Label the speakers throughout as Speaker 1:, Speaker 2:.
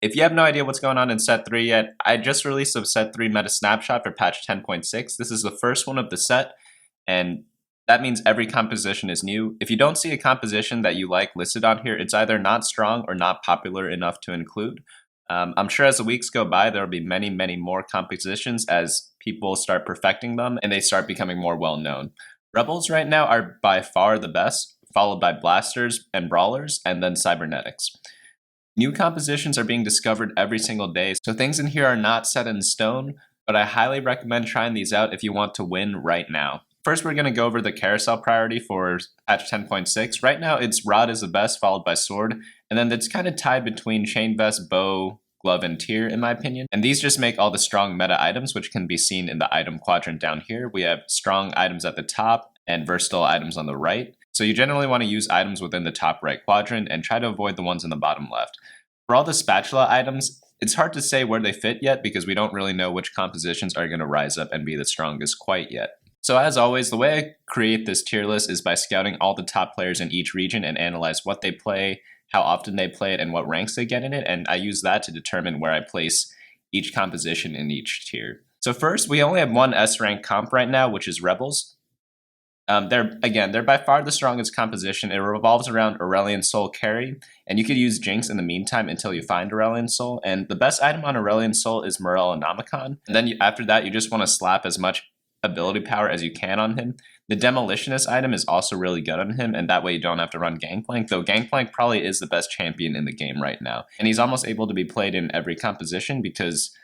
Speaker 1: If you have no idea what's going on in set 3 yet, I just released a set 3 meta snapshot for patch 10.6. This is the first one of the set, and that means every composition is new. If you don't see a composition that you like listed on here, it's either not strong or not popular enough to include. I'm sure as the weeks go by, there will be many, many more compositions as people start perfecting them and they start becoming more well-known. Rebels right now are by far the best, followed by blasters and brawlers, and then cybernetics. New compositions are being discovered every single day, so things in here are not set in stone, but I highly recommend trying these out if you want to win right now. First, we're going to go over the carousel priority for patch 10.6. Right now, it's rod is the best, followed by sword, and then it's kind of tied between chain vest, bow, glove, and tier, in my opinion. And these just make all the strong meta items, which can be seen in the item quadrant down here. We have strong items at the top and versatile items on the right. So you generally want to use items within the top right quadrant and try to avoid the ones in the bottom left. For all the spatula items, it's hard to say where they fit yet because we don't really know which compositions are going to rise up and be the strongest quite yet. So as always, the way I create this tier list is by scouting all the top players in each region and analyze what they play, how often they play it, and what ranks they get in it, and I use that to determine where I place each composition in each tier. So first, we only have one S rank comp right now, which is Rebels. They're by far the strongest composition. It revolves around Aurelion Soul carry, and you could use Jinx in the meantime until you find Aurelion Soul. And the best item on Aurelion Soul is Morellonomicon. And then after that, you just want to slap as much ability power as you can on him. The Demolitionist item is also really good on him, and that way you don't have to run Gangplank, though Gangplank probably is the best champion in the game right now. And he's almost able to be played in every composition because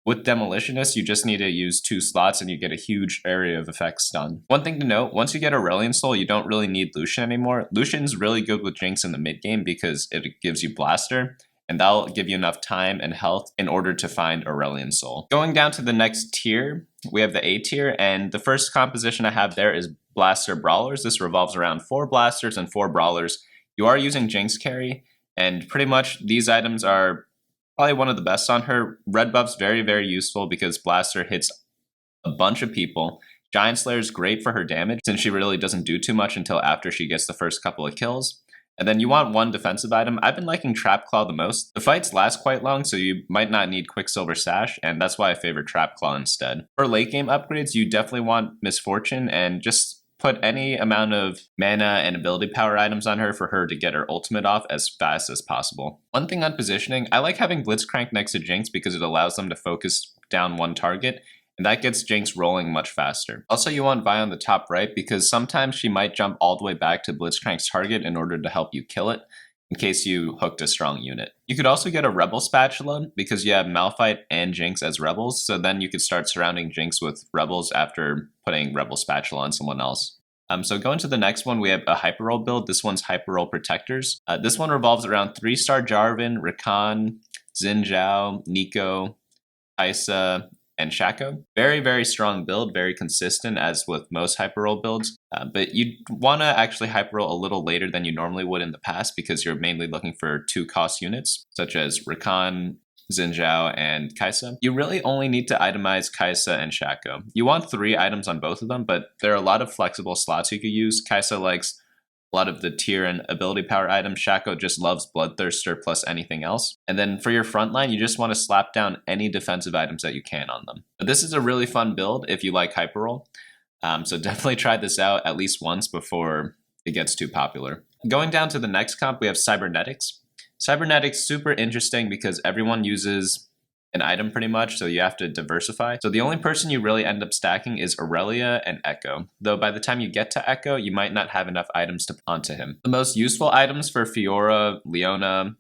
Speaker 1: with Demolitionist, you just need to use 2 slots and you get a huge area of effects done. One thing to note, once you get Aurelion Soul, you don't really need Lucian anymore. Lucian's really good with Jinx in the mid game because it gives you Blaster, and that'll give you enough time and health in order to find Aurelion Soul. Going down to the next tier, we have the A tier, and the first composition I have there is Blaster Brawlers. This revolves around 4 Blasters and 4 Brawlers. You are using Jinx carry, and pretty much these items are probably one of the best on her. Red buff's very, very useful because Blaster hits a bunch of people. Giant Slayer is great for her damage since she really doesn't do too much until after she gets the first couple of kills. And then you want one defensive item. I've been liking Trap Claw the most. The fights last quite long, so you might not need Quicksilver Sash, and that's why I favor Trap Claw instead. For late game upgrades, you definitely want Misfortune, and just put any amount of mana and ability power items on her for her to get her ultimate off as fast as possible. One thing on positioning, I like having Blitzcrank next to Jinx because it allows them to focus down one target, and that gets Jinx rolling much faster. Also, you want Vi on the top right because sometimes she might jump all the way back to Blitzcrank's target in order to help you kill it, in case you hooked a strong unit. You could also get a Rebel Spatula because you have Malphite and Jinx as Rebels, so then you could start surrounding Jinx with Rebels after putting Rebel Spatula on someone else. So going to the next one, we have a Hyper Roll build. This one's Hyper Roll Protectors. This one revolves around 3-star Jarvan, Rakan, Xin Zhao, Nico, Kaisa, and Shaco. Very, very strong build, very consistent as with most Hyper Roll builds. But you want to actually Hyper Roll a little later than you normally would in the past because you're mainly looking for 2 cost units, such as Rakan, Xin Zhao, and Kaisa. You really only need to itemize Kaisa and Shaco. You want 3 items on both of them, but there are a lot of flexible slots you could use. Kaisa likes a lot of the tier and ability power items. Shaco just loves Bloodthirster plus anything else. And then for your front line, you just want to slap down any defensive items that you can on them. But this is a really fun build if you like Hyper Roll. So definitely try this out at least once before it gets too popular. Going down to the next comp, we have Cybernetics. Cybernetics, super interesting because everyone uses an item pretty much, so you have to diversify. So the only person you really end up stacking is Aurelia and Echo, though by the time you get to Echo, you might not have enough items to put onto him. The most useful items for Fiora, Leona,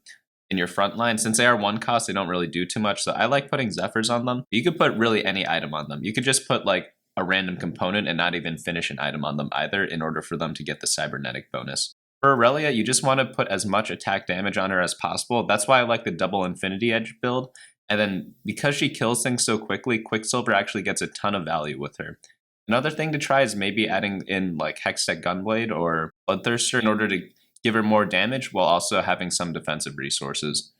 Speaker 1: in your front line, since they are 1 cost, they don't really do too much, so I like putting Zephyrs on them. You could put really any item on them. You could just put like a random component and not even finish an item on them either in order for them to get the Cybernetic bonus. For Aurelia, you just want to put as much attack damage on her as possible. That's why I like the double Infinity Edge build. And then because she kills things so quickly, Quicksilver actually gets a ton of value with her. Another thing to try is maybe adding in like Hextech Gunblade or Bloodthirster in order to give her more damage while also having some defensive resources.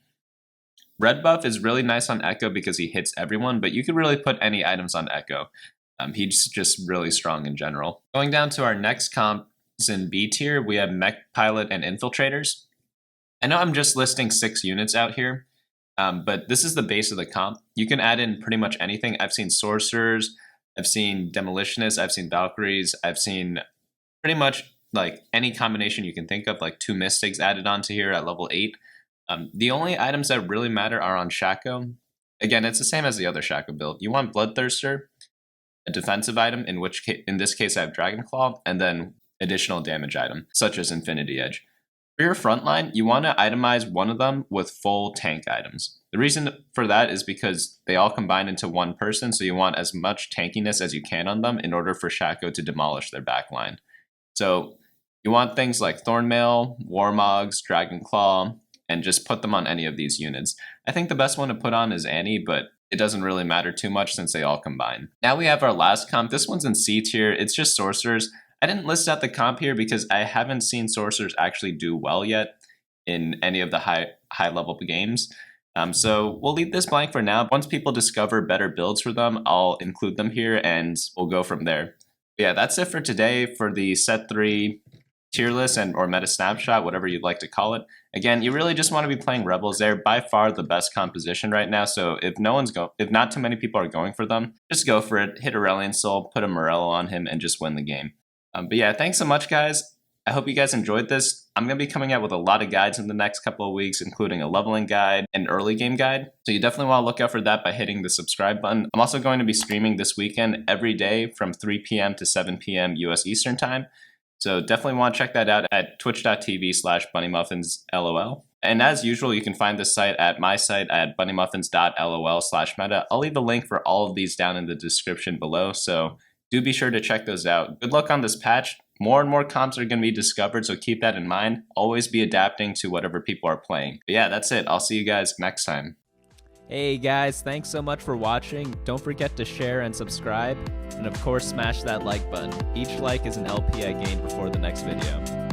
Speaker 1: Red buff is really nice on Echo because he hits everyone, but you could really put any items on Echo. He's just really strong in general. Going down to our next comp, in B tier, we have Mech, Pilot, and Infiltrators. I know I'm just listing 6 units out here, But this is the base of the comp. You can add in pretty much anything. I've seen sorcerers, I've seen demolitionists, I've seen Valkyries, I've seen pretty much like any combination you can think of, like 2 mystics added onto here at level 8. The only items that really matter are on Shaco. Again, it's the same as the other Shaco build. You want Bloodthirster, a defensive item, in this case I have Dragonclaw, and then additional damage item, such as Infinity Edge. For your frontline, you want to itemize one of them with full tank items. The reason for that is because they all combine into one person, so you want as much tankiness as you can on them in order for Shaco to demolish their backline. So you want things like Thornmail, Warmogs, Dragonclaw, and just put them on any of these units. I think the best one to put on is Annie, but it doesn't really matter too much since they all combine. Now we have our last comp. This one's in C tier. It's just sorcerers. I didn't list out the comp here because I haven't seen sorcerers actually do well yet in any of the high level games. So we'll leave this blank for now. Once people discover better builds for them, I'll include them here and we'll go from there. But yeah, that's it for today for the set 3 tier list or meta snapshot, whatever you'd like to call it. Again, you really just want to be playing Rebels. They're by far the best composition right now, so if not too many people are going for them, just go for it, hit Aurelion Soul, put a Morello on him, and just win the game. But yeah, thanks so much, guys. I hope you guys enjoyed this. I'm going to be coming out with a lot of guides in the next couple of weeks, including a leveling guide and early game guide. So you definitely want to look out for that by hitting the subscribe button. I'm also going to be streaming this weekend every day from 3 p.m. to 7 p.m. US Eastern Time. So definitely want to check that out at twitch.tv/bunnymuffinslol. And as usual, you can find this site at my site at bunnymuffins.lol/meta. I'll leave a link for all of these down in the description below, so do be sure to check those out. Good luck on this patch. More and more comps are going to be discovered, so keep that in mind. Always be adapting to whatever people are playing. But yeah, that's it. I'll see you guys next time.
Speaker 2: Hey guys, thanks so much for watching. Don't forget to share and subscribe, and of course smash that like button. Each like is an LP I gain before the next video.